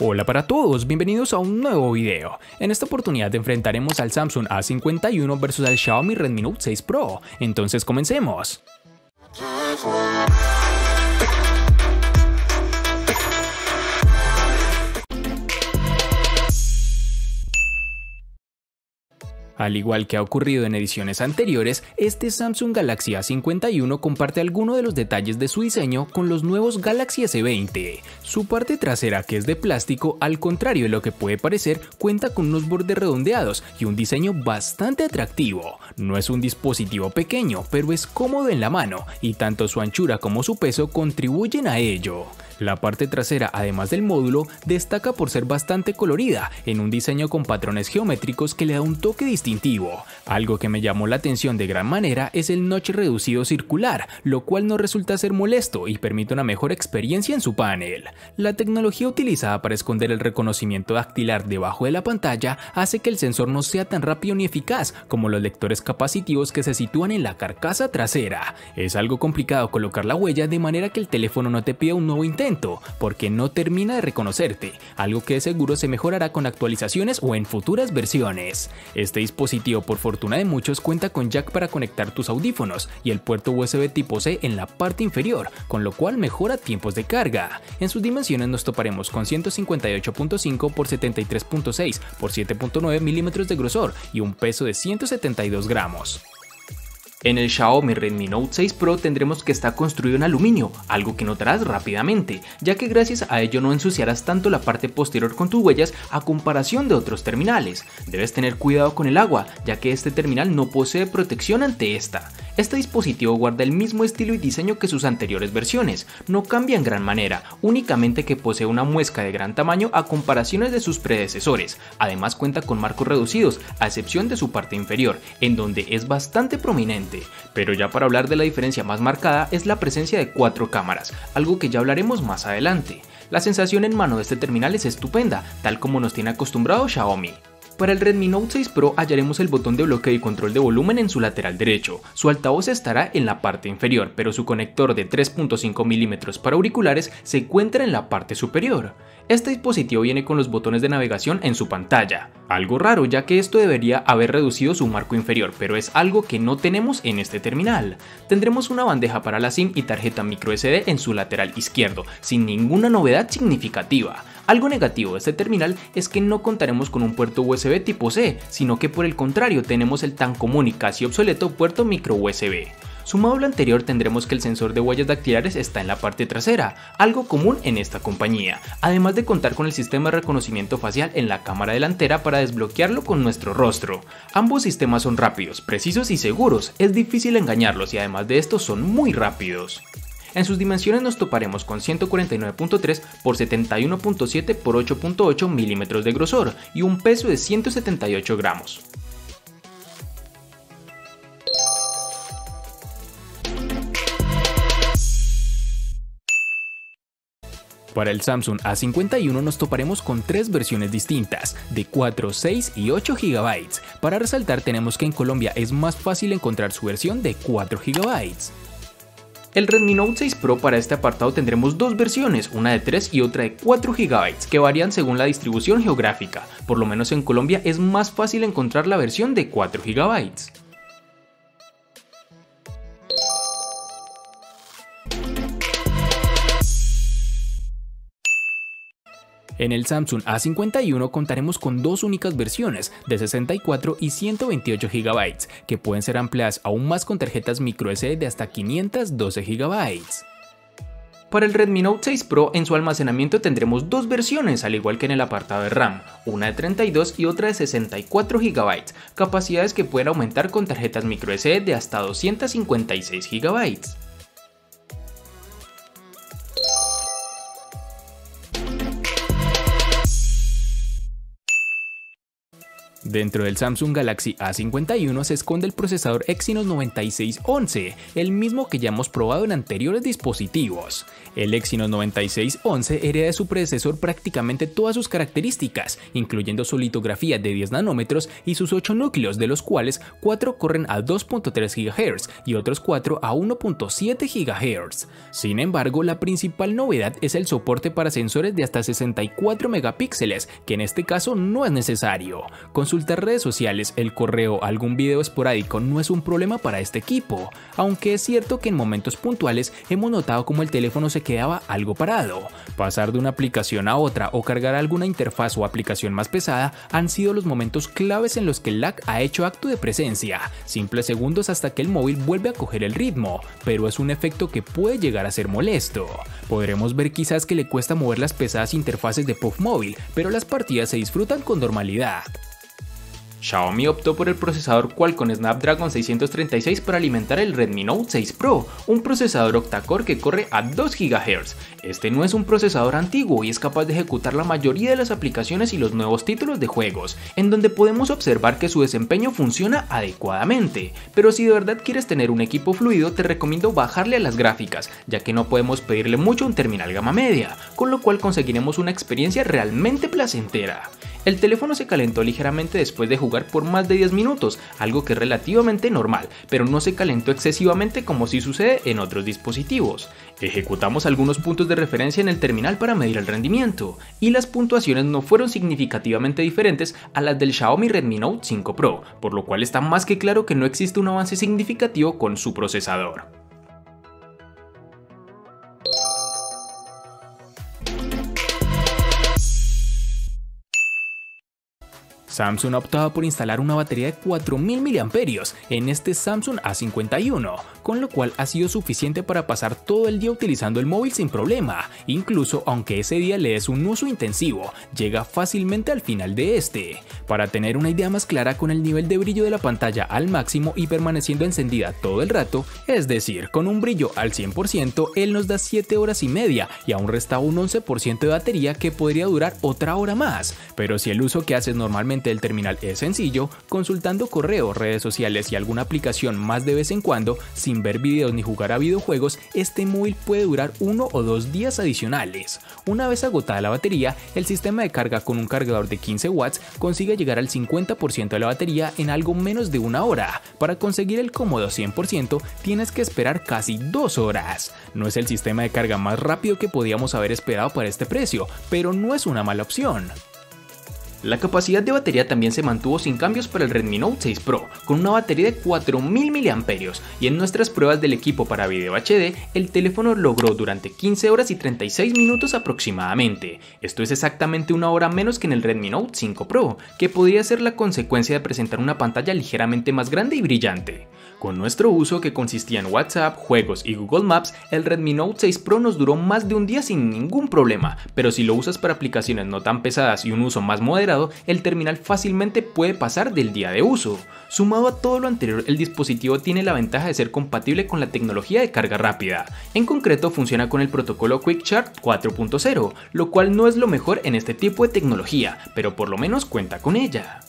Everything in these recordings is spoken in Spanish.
Hola para todos, bienvenidos a un nuevo video. En esta oportunidad enfrentaremos al Samsung A51 versus al Xiaomi Redmi Note 6 Pro. Entonces comencemos. Al igual que ha ocurrido en ediciones anteriores, este Samsung Galaxy A51 comparte algunos de los detalles de su diseño con los nuevos Galaxy S20. Su parte trasera, que es de plástico, al contrario de lo que puede parecer, cuenta con unos bordes redondeados y un diseño bastante atractivo. No es un dispositivo pequeño, pero es cómodo en la mano y tanto su anchura como su peso contribuyen a ello. La parte trasera, además del módulo, destaca por ser bastante colorida, en un diseño con patrones geométricos que le da un toque distintivo. Algo que me llamó la atención de gran manera es el notch reducido circular, lo cual no resulta ser molesto y permite una mejor experiencia en su panel. La tecnología utilizada para esconder el reconocimiento dactilar debajo de la pantalla hace que el sensor no sea tan rápido ni eficaz como los lectores capacitivos que se sitúan en la carcasa trasera. Es algo complicado colocar la huella de manera que el teléfono no te pida un nuevo intento, porque no termina de reconocerte, algo que de seguro se mejorará con actualizaciones o en futuras versiones. Este dispositivo, por fortuna de muchos, cuenta con jack para conectar tus audífonos y el puerto USB tipo C en la parte inferior, con lo cual mejora tiempos de carga. En sus dimensiones nos toparemos con 158.5 x 73.6 x 7.9 milímetros de grosor y un peso de 172 gramos. En el Xiaomi Redmi Note 6 Pro tendremos que está construido en aluminio, algo que notarás rápidamente, ya que gracias a ello no ensuciarás tanto la parte posterior con tus huellas a comparación de otros terminales. Debes tener cuidado con el agua, ya que este terminal no posee protección ante esta. Este dispositivo guarda el mismo estilo y diseño que sus anteriores versiones, no cambia en gran manera, únicamente que posee una muesca de gran tamaño a comparaciones de sus predecesores. Además cuenta con marcos reducidos, a excepción de su parte inferior, en donde es bastante prominente. Pero ya para hablar de la diferencia más marcada es la presencia de 4 cámaras, algo que ya hablaremos más adelante. La sensación en mano de este terminal es estupenda, tal como nos tiene acostumbrado Xiaomi. Para el Redmi Note 6 Pro hallaremos el botón de bloqueo y control de volumen en su lateral derecho. Su altavoz estará en la parte inferior, pero su conector de 3.5 mm para auriculares se encuentra en la parte superior. Este dispositivo viene con los botones de navegación en su pantalla. Algo raro, ya que esto debería haber reducido su marco inferior, pero es algo que no tenemos en este terminal. Tendremos una bandeja para la SIM y tarjeta microSD en su lateral izquierdo, sin ninguna novedad significativa. Algo negativo de este terminal es que no contaremos con un puerto USB tipo C, sino que por el contrario tenemos el tan común y casi obsoleto puerto micro USB. Sumado a lo anterior tendremos que el sensor de huellas dactilares está en la parte trasera, algo común en esta compañía, además de contar con el sistema de reconocimiento facial en la cámara delantera para desbloquearlo con nuestro rostro. Ambos sistemas son rápidos, precisos y seguros, es difícil engañarlos y además de esto son muy rápidos. En sus dimensiones nos toparemos con 149.3 x 71.7 x 8.8 milímetros de grosor y un peso de 178 gramos. Para el Samsung A51 nos toparemos con 3 versiones distintas, de 4, 6 y 8 GB. Para resaltar tenemos que en Colombia es más fácil encontrar su versión de 4 GB. El Redmi Note 6 Pro para este apartado tendremos 2 versiones, una de 3 y otra de 4 GB, que varían según la distribución geográfica. Por lo menos en Colombia es más fácil encontrar la versión de 4 GB. En el Samsung A51 contaremos con 2 únicas versiones de 64 y 128 GB, que pueden ser ampliadas aún más con tarjetas microSD de hasta 512 GB. Para el Redmi Note 6 Pro en su almacenamiento tendremos 2 versiones, al igual que en el apartado de RAM, una de 32 y otra de 64 GB, capacidades que pueden aumentar con tarjetas microSD de hasta 256 GB. Dentro del Samsung Galaxy A51 se esconde el procesador Exynos 9611, el mismo que ya hemos probado en anteriores dispositivos. El Exynos 9611 hereda de su predecesor prácticamente todas sus características, incluyendo su litografía de 10 nanómetros y sus 8 núcleos, de los cuales 4 corren a 2.3 GHz y otros 4 a 1.7 GHz. Sin embargo, la principal novedad es el soporte para sensores de hasta 64 megapíxeles, que en este caso no es necesario. Consultar redes sociales, el correo, algún video esporádico no es un problema para este equipo, aunque es cierto que en momentos puntuales hemos notado como el teléfono se quedaba algo parado. Pasar de una aplicación a otra o cargar alguna interfaz o aplicación más pesada han sido los momentos claves en los que el lag ha hecho acto de presencia, simples segundos hasta que el móvil vuelve a coger el ritmo, pero es un efecto que puede llegar a ser molesto. Podremos ver quizás que le cuesta mover las pesadas interfaces de PUBG Móvil, pero las partidas se disfrutan con normalidad. Xiaomi optó por el procesador Qualcomm Snapdragon 636 para alimentar el Redmi Note 6 Pro, un procesador octa-core que corre a 2 GHz. Este no es un procesador antiguo y es capaz de ejecutar la mayoría de las aplicaciones y los nuevos títulos de juegos, en donde podemos observar que su desempeño funciona adecuadamente. Pero si de verdad quieres tener un equipo fluido, te recomiendo bajarle a las gráficas, ya que no podemos pedirle mucho a un terminal gama media, con lo cual conseguiremos una experiencia realmente placentera. El teléfono se calentó ligeramente después de jugar por más de 10 minutos, algo que es relativamente normal, pero no se calentó excesivamente como sí sucede en otros dispositivos. Ejecutamos algunos puntos de referencia en el terminal para medir el rendimiento, y las puntuaciones no fueron significativamente diferentes a las del Xiaomi Redmi Note 5 Pro, por lo cual está más que claro que no existe un avance significativo con su procesador. Samsung ha optado por instalar una batería de 4000 mAh en este Samsung A51, con lo cual ha sido suficiente para pasar todo el día utilizando el móvil sin problema. Incluso aunque ese día le des un uso intensivo, llega fácilmente al final de este. Para tener una idea más clara, con el nivel de brillo de la pantalla al máximo y permaneciendo encendida todo el rato, es decir, con un brillo al 100%, él nos da 7 horas y media y aún resta un 11% de batería que podría durar otra hora más. Pero si el uso que haces normalmente del terminal es sencillo, consultando correo, redes sociales y alguna aplicación más de vez en cuando, sin ver videos ni jugar a videojuegos, este móvil puede durar 1 o 2 días adicionales. Una vez agotada la batería, el sistema de carga con un cargador de 15 watts consigue llegar al 50% de la batería en algo menos de una hora. Para conseguir el cómodo 100% tienes que esperar casi 2 horas. No es el sistema de carga más rápido que podíamos haber esperado para este precio, pero no es una mala opción. La capacidad de batería también se mantuvo sin cambios para el Redmi Note 6 Pro, con una batería de 4000 mAh, y en nuestras pruebas del equipo para video HD, el teléfono logró durante 15 horas y 36 minutos aproximadamente. Esto es exactamente una hora menos que en el Redmi Note 5 Pro, que podría ser la consecuencia de presentar una pantalla ligeramente más grande y brillante. Con nuestro uso, que consistía en WhatsApp, juegos y Google Maps, el Redmi Note 6 Pro nos duró más de un día sin ningún problema, pero si lo usas para aplicaciones no tan pesadas y un uso más moderado, el terminal fácilmente puede pasar del día de uso. Sumado a todo lo anterior, el dispositivo tiene la ventaja de ser compatible con la tecnología de carga rápida. En concreto, funciona con el protocolo Quick Charge 4.0, lo cual no es lo mejor en este tipo de tecnología, pero por lo menos cuenta con ella.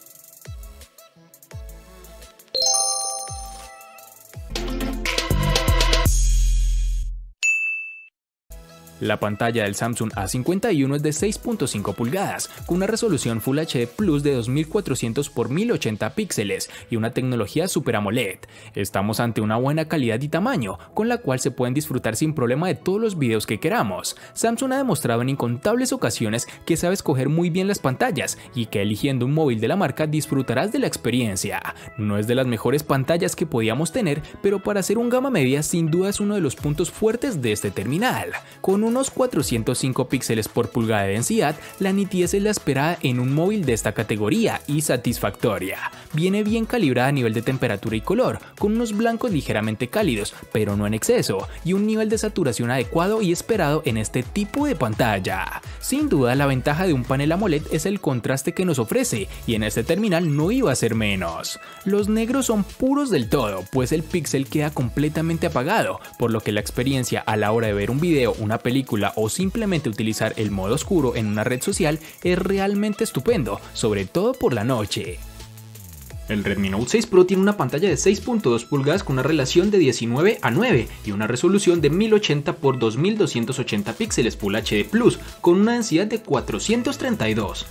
La pantalla del Samsung A51 es de 6.5 pulgadas, con una resolución Full HD Plus de 2400 x 1080 píxeles y una tecnología Super AMOLED. Estamos ante una buena calidad y tamaño, con la cual se pueden disfrutar sin problema de todos los videos que queramos. Samsung ha demostrado en incontables ocasiones que sabe escoger muy bien las pantallas y que eligiendo un móvil de la marca disfrutarás de la experiencia. No es de las mejores pantallas que podíamos tener, pero para ser un gama media sin duda es uno de los puntos fuertes de este terminal. Con unos 405 píxeles por pulgada de densidad, la nitidez es la esperada en un móvil de esta categoría y satisfactoria. Viene bien calibrada a nivel de temperatura y color, con unos blancos ligeramente cálidos, pero no en exceso, y un nivel de saturación adecuado y esperado en este tipo de pantalla. Sin duda, la ventaja de un panel AMOLED es el contraste que nos ofrece, y en este terminal no iba a ser menos. Los negros son puros del todo, pues el píxel queda completamente apagado, por lo que la experiencia a la hora de ver un video, una película o simplemente utilizar el modo oscuro en una red social es realmente estupendo, sobre todo por la noche. El Redmi Note 6 Pro tiene una pantalla de 6.2 pulgadas con una relación de 19:9 y una resolución de 1080 x 2280 píxeles Full HD Plus con una densidad de 432.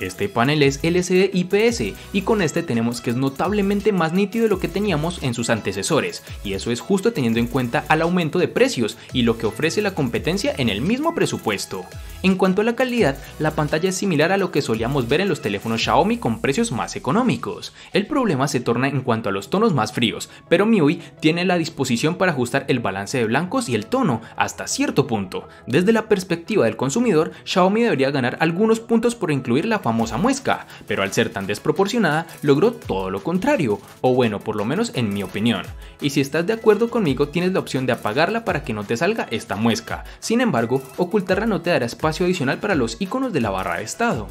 Este panel es LCD IPS y con este tenemos que es notablemente más nítido de lo que teníamos en sus antecesores, y eso es justo teniendo en cuenta al aumento de precios y lo que ofrece la competencia en el mismo presupuesto. En cuanto a la calidad, la pantalla es similar a lo que solíamos ver en los teléfonos Xiaomi con precios más económicos. El problema se torna en cuanto a los tonos más fríos, pero MIUI tiene la disposición para ajustar el balance de blancos y el tono hasta cierto punto. Desde la perspectiva del consumidor, Xiaomi debería ganar algunos puntos por incluir la famosa muesca, pero al ser tan desproporcionada logró todo lo contrario, o bueno, por lo menos en mi opinión. Y si estás de acuerdo conmigo, tienes la opción de apagarla para que no te salga esta muesca. Sin embargo, ocultarla no te dará espacio adicional para los iconos de la barra de estado.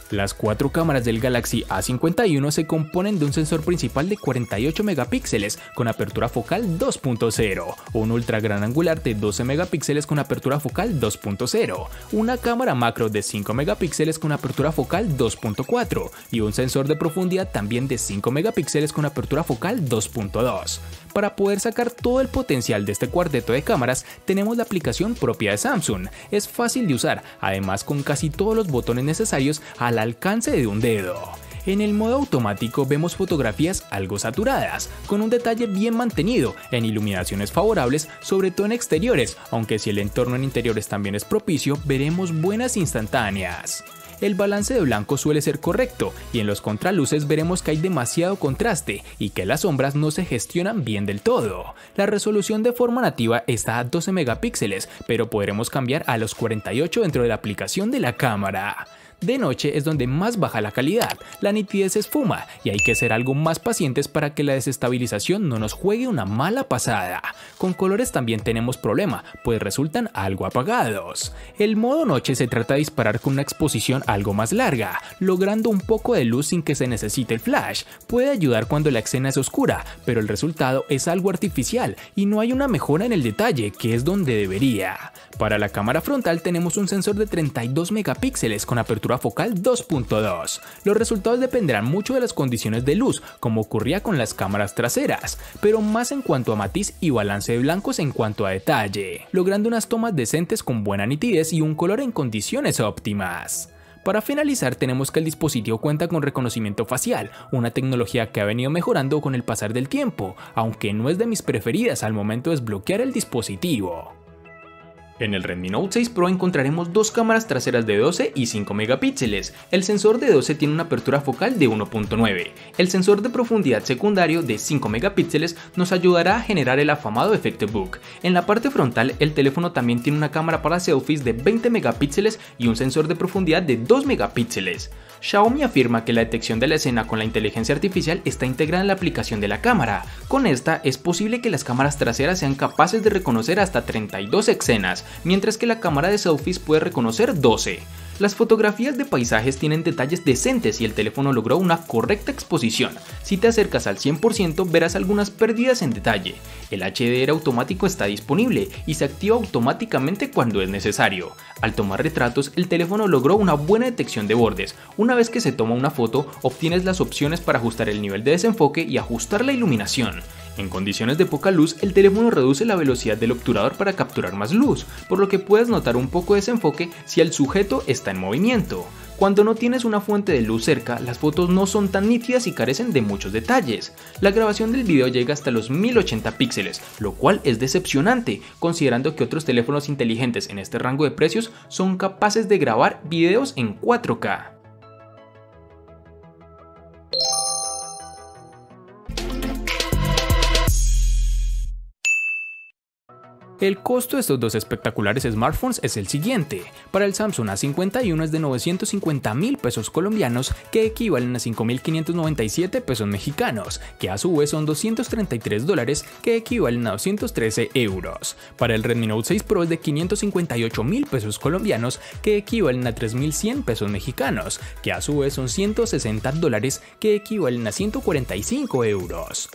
Las cuatro cámaras del Galaxy A51 se componen de un sensor principal de 48 megapíxeles con apertura focal 2.0, un ultra gran angular de 12 megapíxeles con apertura focal 2.0, una cámara macro de 5 megapíxeles con apertura focal 2.4 y un sensor de profundidad también de 5 megapíxeles con apertura focal 2.2. Para poder sacar todo el potencial de este cuarteto de cámaras, tenemos la aplicación propia de Samsung. Es fácil de usar, además con casi todos los botones necesarios al alcance de un dedo. En el modo automático vemos fotografías algo saturadas, con un detalle bien mantenido, en iluminaciones favorables, sobre todo en exteriores, aunque si el entorno en interiores también es propicio, veremos buenas instantáneas. El balance de blanco suele ser correcto y en los contraluces veremos que hay demasiado contraste y que las sombras no se gestionan bien del todo. La resolución de forma nativa está a 12 megapíxeles, pero podremos cambiar a los 48 dentro de la aplicación de la cámara. De noche es donde más baja la calidad, la nitidez se esfuma y hay que ser algo más pacientes para que la desestabilización no nos juegue una mala pasada. Con colores también tenemos problema, pues resultan algo apagados. El modo noche se trata de disparar con una exposición algo más larga, logrando un poco de luz sin que se necesite el flash. Puede ayudar cuando la escena es oscura, pero el resultado es algo artificial y no hay una mejora en el detalle, que es donde debería. Para la cámara frontal tenemos un sensor de 32 megapíxeles con apertura focal 2.2. Los resultados dependerán mucho de las condiciones de luz, como ocurría con las cámaras traseras, pero más en cuanto a matiz y balance de blancos en cuanto a detalle, logrando unas tomas decentes con buena nitidez y un color en condiciones óptimas. Para finalizar, tenemos que el dispositivo cuenta con reconocimiento facial, una tecnología que ha venido mejorando con el pasar del tiempo, aunque no es de mis preferidas al momento de desbloquear el dispositivo. En el Redmi Note 6 Pro encontraremos dos cámaras traseras de 12 y 5 megapíxeles. El sensor de 12 tiene una apertura focal de 1.9. El sensor de profundidad secundario de 5 megapíxeles nos ayudará a generar el afamado efecto bokeh. En la parte frontal, el teléfono también tiene una cámara para selfies de 20 megapíxeles y un sensor de profundidad de 2 megapíxeles. Xiaomi afirma que la detección de la escena con la inteligencia artificial está integrada en la aplicación de la cámara. Con esta es posible que las cámaras traseras sean capaces de reconocer hasta 32 escenas, mientras que la cámara de selfies puede reconocer 12. Las fotografías de paisajes tienen detalles decentes y el teléfono logró una correcta exposición. Si te acercas al 100% verás algunas pérdidas en detalle. El HDR automático está disponible y se activa automáticamente cuando es necesario. Al tomar retratos, el teléfono logró una buena detección de bordes. Una vez que se toma una foto, obtienes las opciones para ajustar el nivel de desenfoque y ajustar la iluminación. En condiciones de poca luz, el teléfono reduce la velocidad del obturador para capturar más luz, por lo que puedes notar un poco de desenfoque si el sujeto está en movimiento. Cuando no tienes una fuente de luz cerca, las fotos no son tan nítidas y carecen de muchos detalles. La grabación del video llega hasta los 1080 píxeles, lo cual es decepcionante, considerando que otros teléfonos inteligentes en este rango de precios son capaces de grabar videos en 4K. El costo de estos dos espectaculares smartphones es el siguiente. Para el Samsung A51 es de 950.000 pesos colombianos, que equivalen a 5.597 pesos mexicanos, que a su vez son $233, que equivalen a 213 euros. Para el Redmi Note 6 Pro es de 558.000 pesos colombianos, que equivalen a 3.100 pesos mexicanos, que a su vez son $160, que equivalen a 145 euros.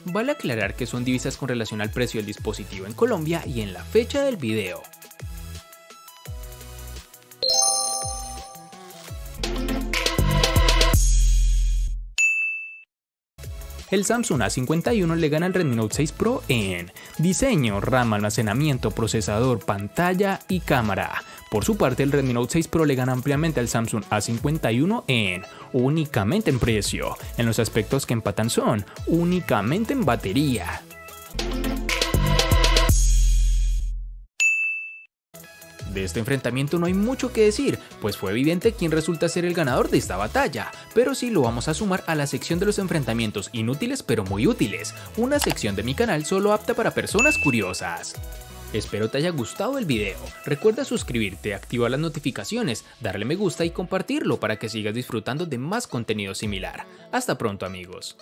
Vale aclarar que son divisas con relación al precio del dispositivo en Colombia y en la fecha del video. El Samsung A51 le gana al Redmi Note 6 Pro en diseño, RAM, almacenamiento, procesador, pantalla y cámara. Por su parte, el Redmi Note 6 Pro le gana ampliamente al Samsung A51 en únicamente en precio. En los aspectos que empatan son únicamente en batería. De este enfrentamiento no hay mucho que decir, pues fue evidente quién resulta ser el ganador de esta batalla, pero sí lo vamos a sumar a la sección de los enfrentamientos inútiles pero muy útiles, una sección de mi canal solo apta para personas curiosas. Espero te haya gustado el video, recuerda suscribirte, activar las notificaciones, darle me gusta y compartirlo para que sigas disfrutando de más contenido similar. Hasta pronto amigos.